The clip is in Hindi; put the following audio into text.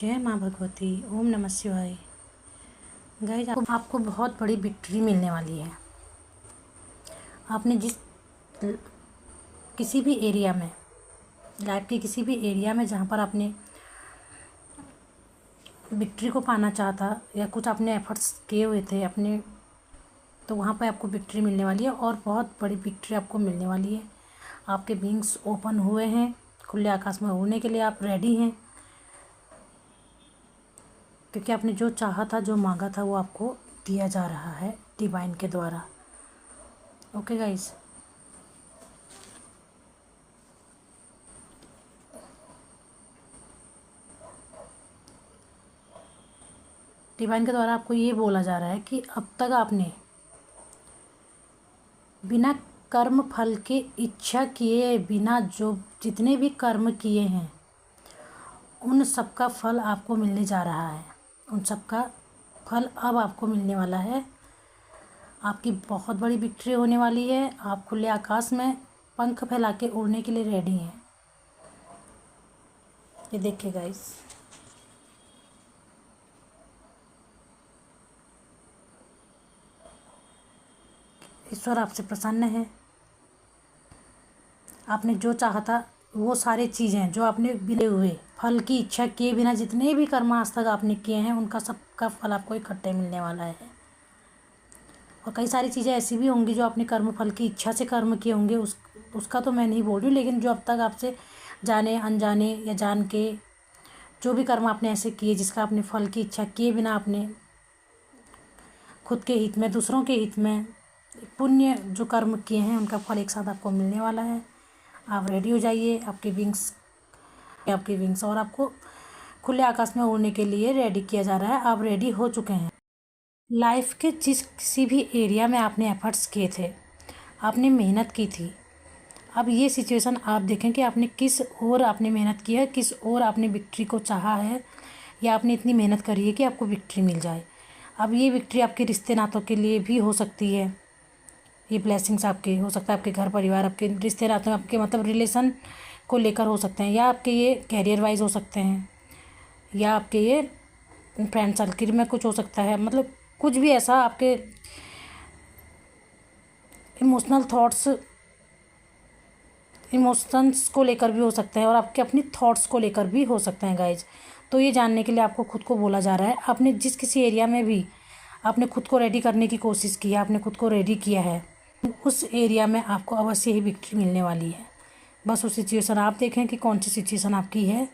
जय माँ भगवती। ओम नमः शिवाय। गाइस, आपको बहुत बड़ी विक्ट्री मिलने वाली है। आपने किसी भी एरिया में, लाइफ के किसी भी एरिया में जहाँ पर आपने विक्ट्री को पाना चाहता या कुछ आपने एफर्ट्स किए हुए थे अपने, तो वहाँ पर आपको विक्ट्री मिलने वाली है और बहुत बड़ी विक्ट्री आपको मिलने वाली है। आपके विंग्स ओपन हुए हैं, खुले आकाश में उड़ने के लिए आप रेडी हैं, क्योंकि आपने जो चाहा था, जो मांगा था, वो आपको दिया जा रहा है डिवाइन के द्वारा। ओके गाइस, डिवाइन के द्वारा आपको ये बोला जा रहा है कि अब तक आपने बिना कर्म फल के इच्छा किए बिना जो जितने भी कर्म किए हैं उन सब का फल आपको मिलने जा रहा है। उन सब का फल अब आपको मिलने वाला है। आपकी बहुत बड़ी विक्ट्री होने वाली है। आप खुले आकाश में पंख फैला के उड़ने के लिए रेडी हैं। ये देखिए गाइस, ईश्वर आपसे प्रसन्न है। आपने जो चाहा था वो सारी चीज़ें जो आपने बिना हुए फल की इच्छा किए बिना जितने भी कर्म आज तक आपने किए हैं उनका सबका फल आपको इकट्ठे मिलने वाला है। और कई सारी चीज़ें ऐसी भी होंगी जो आपने कर्म फल की इच्छा से कर्म किए होंगे, उसका तो मैं नहीं बोल रही हूँ, लेकिन जो अब तक आपसे जाने अनजाने या जान के जो भी कर्म आपने ऐसे किए जिसका आपने फल की इच्छा किए बिना आपने खुद के हित में, दूसरों के हित में पुण्य जो कर्म किए हैं उनका फल एक साथ आपको मिलने वाला है। आप रेडी हो जाइए। आपके विंग्स और आपको खुले आकाश में उड़ने के लिए रेडी किया जा रहा है। आप रेडी हो चुके हैं। लाइफ के किसी भी एरिया में आपने एफर्ट्स किए थे, आपने मेहनत की थी, अब ये सिचुएशन आप देखें कि आपने किस ओर आपने मेहनत की है, किस ओर आपने विक्ट्री को चाहा है, या आपने इतनी मेहनत करी है कि आपको विक्ट्री मिल जाए। अब ये विक्ट्री आपके रिश्ते नातों के लिए भी हो सकती है। ये ब्लेसिंग्स आपके हो सकता है, आपके घर परिवार, आपके रिश्ते नातों, आपके मतलब रिलेशन को लेकर हो सकते हैं, या आपके ये कैरियर वाइज हो सकते हैं, या आपके ये फ्रेंड सर्किल में कुछ हो सकता है। मतलब कुछ भी ऐसा आपके इमोशंस को लेकर भी हो सकते हैं और आपके अपनी थॉट्स को लेकर भी हो सकते हैं गाइज। तो ये जानने के लिए आपको खुद को बोला जा रहा है। आपने जिस किसी एरिया में भी आपने खुद को रेडी करने की कोशिश की है, आपने खुद को रेडी किया है, उस एरिया में आपको अवश्य ही विक्ट्री मिलने वाली है। बस वो सिचुएशन आप देखें कि कौन सी सिचुएशन आपकी है।